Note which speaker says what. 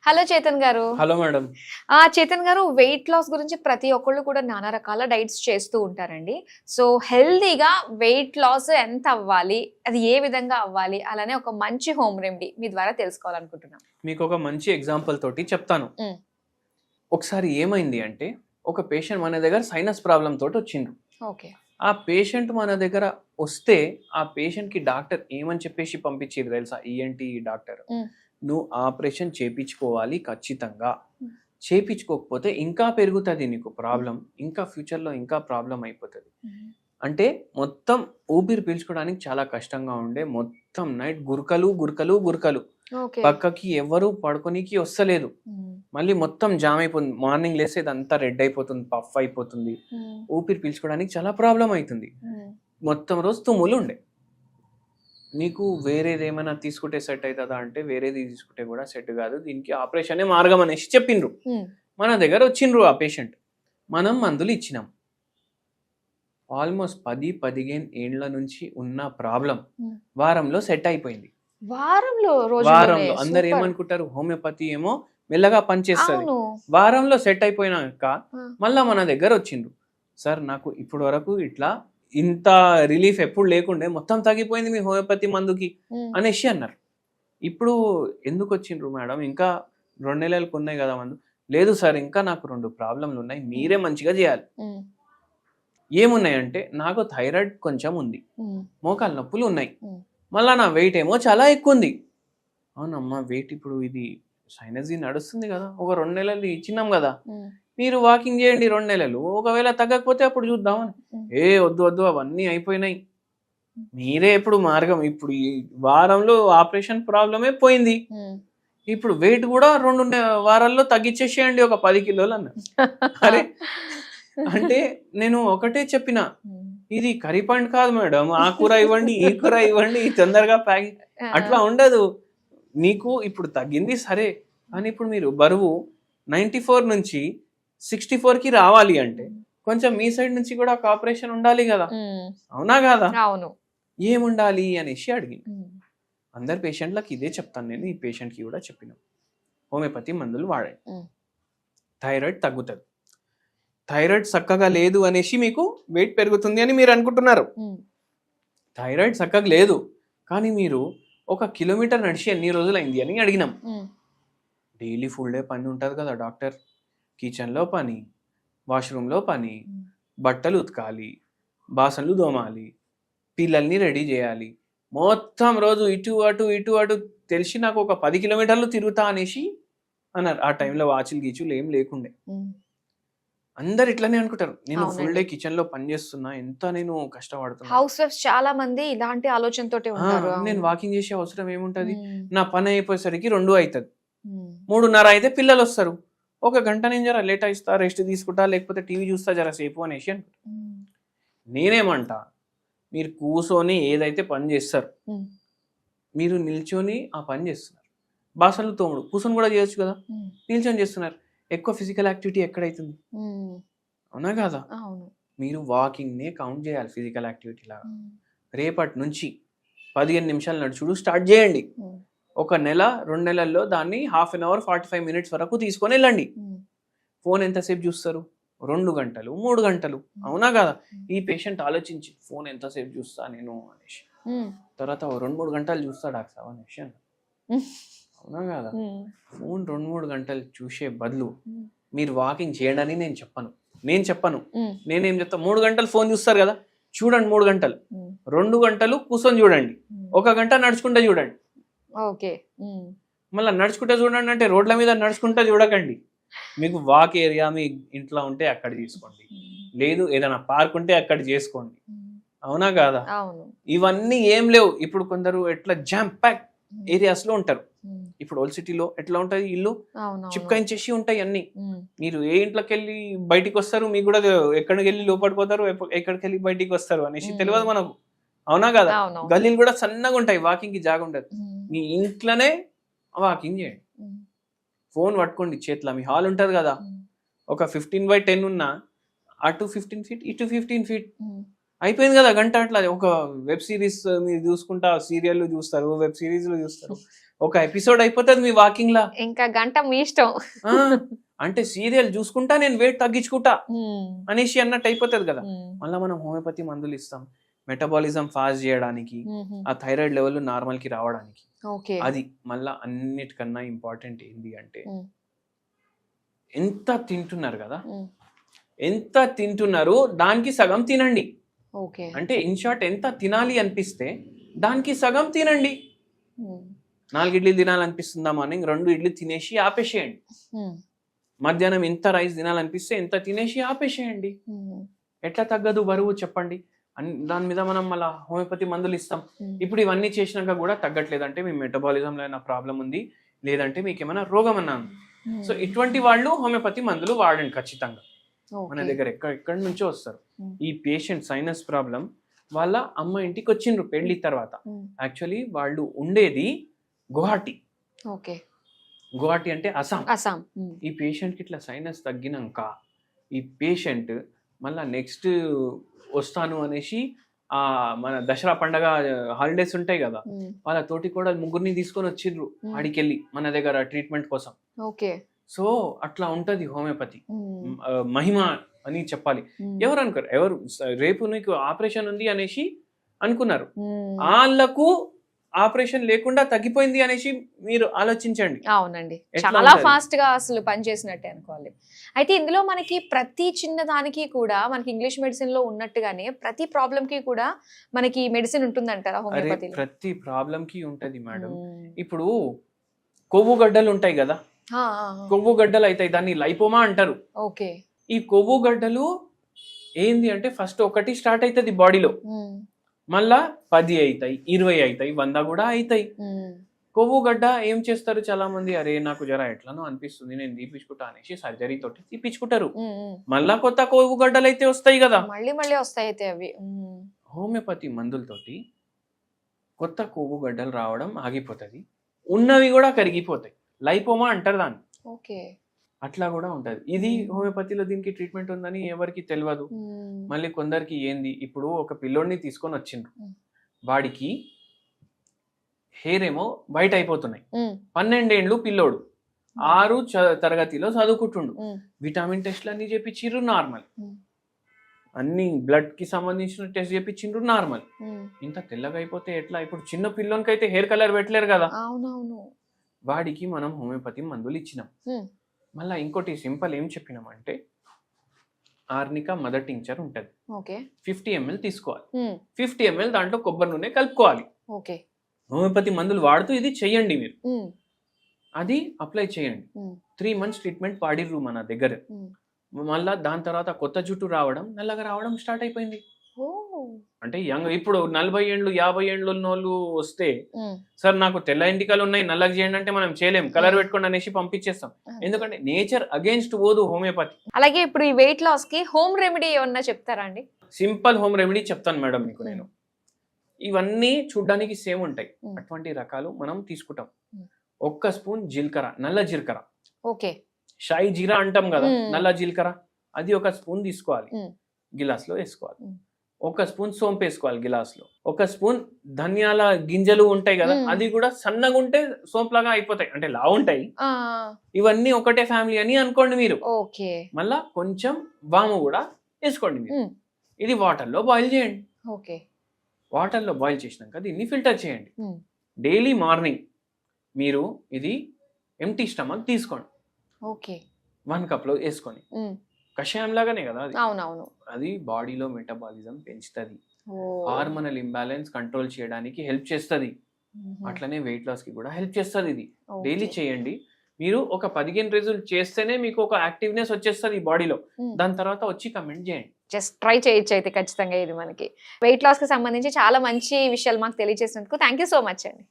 Speaker 1: Hello Chetan గారు.
Speaker 2: Hello madam.
Speaker 1: Chetan గారు, weight loss గురించి ప్రతి ఒక్కళ్ళు కూడా నానా రకాల డైట్స్ చేస్తూ ఉంటారండి. సో హెల్తీగా వెయిట్ లాస్ ఎంత అవ్వాలి? అది ఏ విధంగా అవ్వాలి? అలానే ఒక మంచి హోమ్ రెమెడీ మీ ద్వారా తెలుసుకోవాలనుకుంటున్నాం.
Speaker 2: మీకు ఒక మంచి ఎగ్జాంపుల్ తోటి చెప్తాను. ఒకసారి ఏమైంది అంటే ఒక పేషెంట్ మన దగ్గర సైనస్ ప్రాబ్లం తోటి వచ్చిండ్రు.
Speaker 1: ఓకే.
Speaker 2: ఆ పేషెంట్ మన దగ్గర వస్తే ఆ పేషెంట్ కి డాక్టర్ ఏమని చెప్పేసి పంపించారు తెలుసా? ఈఎన్టీ డాక్టర్, నువ్వు ఆపరేషన్ చేపించుకోవాలి ఖచ్చితంగా, చేపించుకోకపోతే ఇంకా పెరుగుతుంది నీకు ప్రాబ్లం, ఇంకా ఫ్యూచర్లో ఇంకా ప్రాబ్లం అయిపోతుంది. అంటే మొత్తం ఊపిరి పీల్చుకోవడానికి చాలా కష్టంగా ఉండే, మొత్తం నైట్ గురకలు గురకలు గురకలు, పక్కకి ఎవరు పడుకోనికి వస్తలేదు, మళ్ళీ మొత్తం జామ్ అయిపోతుంది, మార్నింగ్ లేస్తే ఇదంతా రెడ్ అయిపోతుంది, పఫ్ అయిపోతుంది, ఊపిరి పీల్చుకోవడానికి చాలా ప్రాబ్లం అవుతుంది, మొత్తం రోజు తుమ్ములు ఉండే. మీకు వేరేది ఏమైనా తీసుకుంటే సెట్ అవుతుందా అంటే వేరేది తీసుకుంటే కూడా సెట్ కాదు, దీనికి ఆపరేషనే మార్గం అనేసి చెప్పిండ్రు. మన దగ్గర వచ్చిండ్రు ఆ పేషెంట్, మనం మందులు ఇచ్చినాం. ఆల్మోస్ట్ 10-15 ఏండ్ల నుంచి ఉన్న ప్రాబ్లం వారంలో సెట్ అయిపోయింది.
Speaker 1: వారంలో
Speaker 2: అందరు ఏమనుకుంటారు, హోమియోపతి ఏమో మెల్లగా పనిచేస్తుంది, వారంలో సెట్ అయిపోయినాక మళ్ళా మన దగ్గర వచ్చిండ్రు. సార్ నాకు ఇప్పటి వరకు ఇట్లా ఇంత రిలీఫ్ ఎప్పుడు లేకుండే, మొత్తం తగ్గిపోయింది మీ హోమియోపతి మందుకి అనేసి అన్నారు. ఇప్పుడు ఎందుకు వచ్చిండ్రు మేడం, ఇంకా 2 నెలలకు ఉన్నాయి కదా మందు? లేదు సార్, ఇంకా నాకు 2 ప్రాబ్లంలు ఉన్నాయి, మీరే మంచిగా చేయాలి. ఏమున్నాయంటే నాకు థైరాయిడ్ కొంచెం ఉంది, మోకాలు నొప్పులు ఉన్నాయి, మళ్ళా నా వెయిట్ ఏమో చాలా ఎక్కువ ఉంది. అవునమ్మా, వెయిట్ ఇప్పుడు ఇది సైనస్ నడుస్తుంది కదా, ఒక 2 నెలలు ఇచ్చినాం కదా, మీరు వాకింగ్ చేయండి 2 నెలలు, ఒకవేళ తగ్గకపోతే అప్పుడు చూద్దామని. వద్దు వద్దు, అవన్నీ అయిపోయినాయి, మీరే ఇప్పుడు మార్గం, ఇప్పుడు ఈ వారంలో ఆపరేషన్ ప్రాబ్లమే పోయింది, ఇప్పుడు వెయిట్ కూడా 2 వారాల్లో తగ్గించేసేయండి ఒక 10 కిలోలు అన్న. అరే అంటే నేను ఒకటే చెప్పిన, ఇది కర్రీ పాయింట్ కాదు మేడం, ఆ కూర ఇవ్వండి, ఈ కూర ఇవ్వండి, తొందరగా ప్యాకింగ్ అట్లా ఉండదు. నీకు ఇప్పుడు తగ్గింది సరే, కానీ ఇప్పుడు మీరు బరువు 94 నుంచి 64కి రావాలి అంటే కొంచెం మీ సైడ్ నుంచి కూడా ఒక ఆపరేషన్ ఉండాలి కదా, అవునా కాదా?
Speaker 1: అవును.
Speaker 2: ఏముండాలి అనేసి అడిగింది. అందరు పేషెంట్లకు ఇదే చెప్తాను నేను, ఈ పేషెంట్కి కూడా చెప్పిన, హోమియోపతి మందులు వాడండి, థైరాయిడ్ తగ్గుతుంది. థైరాయిడ్ చక్కగా లేదు అనేసి మీకు వెయిట్ పెరుగుతుంది అని మీరు అనుకుంటున్నారు. థైరాయిడ్ చక్కగా లేదు, కానీ మీరు 1 కిలోమీటర్ నడిచి ఎన్ని రోజులైంది అని అడిగినాం. డైలీ ఫుల్ డే పని ఉంటుంది కదా డాక్టర్, కిచెన్లో పని, వాష్రూమ్లో పని, బట్టలు ఉతకాలి, బాసనలు దోమాలి, పిల్లల్ని రెడీ చేయాలి, మొత్తం రోజు ఇటు అటు ఇటు అటు తెలిసి నాకు 10 కిలోమీటర్లు తిరుగుతా అనేసి అన్నారు. ఆ టైంలో వాచులు గీచులు ఏం లేకుండే. అందరు ఇట్లానే అనుకుంటారు, నేను ఫుల్ డే కిచెన్ లో పని చేస్తున్నా, ఎంత నేను కష్టపడుతున్నా.
Speaker 1: హౌస్ వైఫ్స్ చాలా మంది ఇలాంటి ఆలోచనతోటే ఉంటారు.
Speaker 2: నేను వాకింగ్ చేసే అవసరం ఏముంటది, నా పని అయిపోయేసరికి 2 అవుతుంది, 3:30 అయితే పిల్లలు వస్తారు, 1 గంట నేను జర లేట్ అయిస్తా, రెస్ట్ తీసుకుంటా, లేకపోతే టీవీ చూస్తా జర సేపు అనేసి అనుకుంటా. నేనేమంటా, మీరు కూర్చొని ఏదైతే పని చేస్తారు, మీరు నిల్చొని ఆ పని చేస్తున్నారు, బాసనలు తోముడు కూర్చొని కూడా చేయొచ్చు కదా, నిల్చొని చేస్తున్నారు, ఎక్కువ ఫిజికల్ యాక్టివిటీ ఎక్కడైతుంది, అవునా కాదా? మీరు వాకింగ్ నే కౌంట్ చేయాలి ఫిజికల్ యాక్టివిటీ లాగా. రేపటి నుంచి 15 నిమిషాలు నడుచుడు స్టార్ట్ చేయండి. 1 నెల 2 నెలల్లో దాన్ని ½ గంట 45 మినిట్స్ వరకు తీసుకొని వెళ్ళండి. ఫోన్ ఎంతసేపు చూస్తారు? 2 గంటలు 3 గంటలు, అవునా కదా? ఈ పేషెంట్ ఆలోచించి ఫోన్ ఎంతసేపు చూస్తా నేను అనేసి, తర్వాత 2-3 గంటలు చూస్తా డాక్టర్ అనేసి, అవునా కదా? ఫోన్ 2-3 గంటలు చూసే బదులు మీరు వాకింగ్ చేయండి అని నేను చెప్పను. నేనేం చెప్తా, 3 గంటలు ఫోన్ చూస్తారు కదా, చూడండి 3 గంటలు, 2 గంటలు కూర్చొని చూడండి, 1 గంట నడుచుకుంటే చూడండి. మళ్ళీ నడుచుకుంటే చూడండి అంటే రోడ్ల మీద నడుచుకుంటే చూడకండి, మీకు వాక్ ఏరియా మీ ఇంట్లో ఉంటే అక్కడ తీసుకోండి, లేదు ఏదైనా పార్క్ ఉంటే అక్కడ చేసుకోండి, అవునా కాదా? ఇవన్నీ ఏం లేవు. ఇప్పుడు కొందరు ఎట్లా జామ్ ప్యాక్ ఏరియాస్ లో ఉంటారు, ఇప్పుడు ఓల్డ్ సిటీలో ఎట్లా ఉంటది, ఇల్లు చిప్కాయించేసి ఉంటాయి అన్ని, మీరు ఏ ఇంట్లోకి వెళ్ళి బయటికి వస్తారు, మీకు కూడా ఎక్కడికి వెళ్ళి లోపడిపోతారు, ఎక్కడికి వెళ్ళి బయటికి వస్తారు అనేసి తెలియదు మనకు, అవునా కదా? గల్లీలు కూడా సన్నగా ఉంటాయి, వాకింగ్ కి జాగా ఉండదు, మీ ఇంట్లోనే వాకింగ్ చేయండి. ఫోన్ పట్టుకోండి చేతిలో, మీ హాల్ ఉంటది కదా, ఒక 15x10 ఉన్నా, అటు 15 ఫీట్ ఇటు 15 ఫీట్, అయిపోయింది కదా గంట. అట్లా ఒక వెబ్ సిరీస్ మీరు చూసుకుంటా, సీరియల్ చూస్తారు, వెబ్ సిరీస్లు చూస్తారు, ఒక ఎపిసోడ్ అయిపోతుంది మీ వాకింగ్ లా.
Speaker 1: ఇంకా గంట మీ ఇష్టం.
Speaker 2: ఆ, అంటే సీరియల్ చూసుకుంటా నేను వెయిట్ తగ్గించుకుంటా అనేసి అన్నట్టు అయిపోతుంది కదా. మళ్ళీ మనం హోమియోపతి మందులు ఇస్తాం మెటబాలిజం ఫాస్ట్ చేయడానికి, ఆ థైరాయిడ్ లెవెల్ నార్మల్ కి రావడానికి.
Speaker 1: ఓకే.
Speaker 2: అది మళ్ళా అన్నిటికన్నా ఇంపార్టెంట్ ఏంది అంటే ఎంత తింటున్నారు కదా, ఎంత తింటున్నారు దానికి సగం తినండి.
Speaker 1: ఓకే.
Speaker 2: అంటే ఇన్ షార్ట్ ఎంత తినాలి అనిపిస్తే దానికి సగం తినండి. 4 ఇడ్లీలు తినాలనిపిస్తుందా మార్నింగ్, 2 ఇడ్లీ తినేసి ఆపేసేయండి. మధ్యాహ్నం ఎంత రైస్ తినాలనిపిస్తే ఎంత తినేసి ఆపేసేయండి. ఎట్లా తగ్గదు బరువు చెప్పండి. దాని మీద మనం మళ్ళీ హోమియోపతి మందులు ఇస్తాం. ఇప్పుడు ఇవన్నీ చేసినాక కూడా తగ్గట్లేదు అంటే మీ మెటబాలిజంలో ఏమైనా ప్రాబ్లం ఉంది, లేదంటే మీకు ఏమైనా రోగం అన్నాను. సో ఇటువంటి వాళ్ళు హోమియోపతి మందులు వాడండి ఖచ్చితంగా. మన దగ్గర ఎక్కడి నుంచో వస్తారు. ఈ పేషెంట్ సైనస్ ప్రాబ్లం వాళ్ళ అమ్మ ఇంటికి వచ్చిండ్రు పెళ్లి తర్వాత. యాక్చువల్లీ వాళ్ళు ఉండేది గువాహటి.
Speaker 1: ఓకే.
Speaker 2: గువాహటి అంటే అస్సాం.
Speaker 1: అస్సాం.
Speaker 2: ఈ పేషెంట్ కి ఇట్లా సైనస్ తగ్గినాక ఈ పేషెంట్ మళ్ళా నెక్స్ట్ వస్తాను అనేసి ఆ మన దసరా పండగ హాలిడేస్ ఉంటాయి కదా, వాళ్ళ తోటి కూడా ముగ్గురిని తీసుకొని వచ్చిండ్రు ఆడికెళ్ళి మన దగ్గర ట్రీట్మెంట్ కోసం.
Speaker 1: ఓకే.
Speaker 2: సో అట్లా ఉంటది హోమియోపతి మహిమ అని చెప్పాలి. ఎవరు అనుకోరు, ఎవరు రేపు నీకు ఆపరేషన్ ఉంది అనేసి అనుకున్నారు, వాళ్ళకు ఆపరేషన్ లేకుండా తగ్గిపోయింది అనేసి మీరు ఆలోచించండి.
Speaker 1: అవునండి, చాలా ఫాస్ట్ గా అసలు పనిచేసినట్టే అనుకోవాలి. అయితే ఇందులో మనకి ప్రతి చిన్న దానికి కూడా మనకి ఇంగ్లీష్ మెడిసిన్ లో ఉన్నట్టుగానే ప్రతి ప్రాబ్లం కి కూడా మనకి మెడిసిన్ ఉంటుందంటారా హోమియోపతిలో?
Speaker 2: ప్రతి ప్రాబ్లం కి ఉంటది మేడం. ఇప్పుడు కొవ్వు గడ్డలు ఉంటాయి కదా, కొవ్వు గడ్డలు అవుతాయి, దాన్ని లైపోమా అంటారు.
Speaker 1: ఓకే.
Speaker 2: ఈ కొవ్వు గడ్డలు ఏంది అంటే ఫస్ట్ ఒకటి స్టార్ట్ అవుతుంది బాడీలో, మళ్ళా 10 అవుతాయి, 20 అవుతాయి, 100 కూడా అవుతాయి. కొవ్వు గడ్డ ఏం చేస్తారు చాలా మంది, అరే నాకు జర ఎట్లానో అనిపిస్తుంది నేను తీపించుకుంటా అనేసి సర్జరీ తోటి తీపించుకుంటారు. మళ్ళా కొత్త కొవ్వు గడ్డలు అయితే వస్తాయి కదా,
Speaker 1: మళ్ళీ వస్తాయి అయితే అవి.
Speaker 2: హోమియోపతి మందులతోటి కొత్త కొవ్వు గడ్డలు రావడం ఆగిపోతుంది, ఉన్నవి కూడా కరిగిపోతాయి. లైపోమా అంటారు దాన్ని.
Speaker 1: ఓకే.
Speaker 2: అట్లా కూడా ఉంటది. ఇది హోమియోపతిలో దీనికి ట్రీట్మెంట్ ఉందని ఎవరికి తెలియదు. మళ్ళీ కొందరికి ఏంది, ఇప్పుడు ఒక పిల్లోడిని తీసుకొని వచ్చిండ్రు, వాడికి హెయిర్ ఏమో వైట్ అయిపోతున్నాయి, 12 ఏండ్లు పిల్లోడు, 6 తరగతిలో చదువుకుంటుండు, విటమిన్ టెస్ట్లు అన్ని చేపించిండ్రు నార్మల్, అన్ని బ్లడ్ కి సంబంధించిన టెస్ట్ చేపించిండ్రు నార్మల్. ఇంత తెల్లగా అయిపోతే ఎట్లా? ఇప్పుడు చిన్న పిల్లోనికి అయితే హెయిర్ కలర్ పెట్టలేరు కదా.
Speaker 1: అవునవును.
Speaker 2: వాడికి మనం హోమియోపతి మందులు ఇచ్చినాం. మళ్ళీ ఇంకోటి సింపుల్ ఏం చెప్పినామంటే ఆర్నికా మదర్ టింక్చర్ ఉంటుంది, 50 ml తీసుకోవాలి. 50 ml దాంట్లో కొబ్బరి నూనె కలుపుకోవాలి. హోమియోపతి మందులు వాడుతూ ఇది చెయ్యండి మీరు, అది అప్లై చేయండి. 3 months ట్రీట్మెంట్ వాడిర్రు మన దగ్గర. మళ్ళా దాని తర్వాత కొత్త జుట్టు రావడం, నల్లగా రావడం స్టార్ట్ అయిపోయింది. అంటే యంగ్ ఇప్పుడు 40 ఏండ్లు 50 ఏండ్లు ఉన్న వాళ్ళు వస్తే సార్ నాకు తెల్ల ఎంటికలు ఉన్నాయి నల్లగా చేయండి అంటే మనం చేయలేం, కలర్ పెట్టుకోండి అనేసి పంపించేస్తాం. ఎందుకంటే నేచర్ అగేన్స్ట్ పోదు హోమియోపతి.
Speaker 1: అలాగే ఇప్పుడు ఈ వెయిట్ లాస్ కి హోమ్ రెమెడీ ఏమన్నా చెప్తారా అండి?
Speaker 2: సింపుల్ హోమ్ రెమెడీ చెప్తాను మేడం మీకు నేను. ఇవన్నీ చూడ్డానికి సేమ్ ఉంటాయి, అటువంటి రకాలు మనం తీసుకుంటాం. 1 స్పూన్ జీలకర్ర, నల్ల జీలకర్ర,
Speaker 1: ఓకే,
Speaker 2: షాయి జీరా అంటాం కదా, నల్ల జీలకర్ర, అది 1 స్పూన్ తీసుకోవాలి, గిలాస్ లో వేసుకోవాలి. 1 స్పూన్ సోంపు వేసుకోవాలి గిలాస్ లో. 1 స్పూన్ ధనియాల గింజలు ఉంటాయి కదా, అది కూడా సన్నగా ఉంటే సోంపు లాగా అయిపోతాయి, అంటే లా ఉంటాయి. ఇవన్నీ ఒకటే ఫ్యామిలీ అని అనుకోండి మీరు. మళ్ళా కొంచెం వాము కూడా వేసుకోండి మీరు. ఇది వాటర్ లో బాయిల్ చేయండి. వాటర్ లో బాయిల్ చేసినాక దీన్ని ఫిల్టర్ చేయండి. డైలీ మార్నింగ్ మీరు ఇది ఎంటీ స్టమక్ తీసుకోండి. 1 cup లో వేసుకొని, కషాయం లాగానే కదా అది.
Speaker 1: అవునవును.
Speaker 2: అది బాడీలో మెటబాలిజం పెంచుతుంది, హార్మోనల్ ఇంబ్యాలెన్స్ కంట్రోల్ చేయడానికి హెల్ప్ చేస్తుంది, అట్లనే వెయిట్ లాస్ కి కూడా హెల్ప్ చేస్తుంది. ఇది డైలీ చేయండి మీరు. ఒక 15 రోజులు చేస్తేనే మీకు ఒక యాక్టివ్నెస్ వచ్చేస్తుంది బాడీలో. దాని తర్వాత వచ్చి కమెంట్ చేయండి.
Speaker 1: జస్ట్ ట్రై చేయొచ్చు అయితే ఖచ్చితంగా. ఇది మనకి వెయిట్ లాస్ కి సంబంధించి చాలా మంచి విషయాలు మాకు తెలియజేసినందుకు థ్యాంక్ యూ సో మచ్ అండి.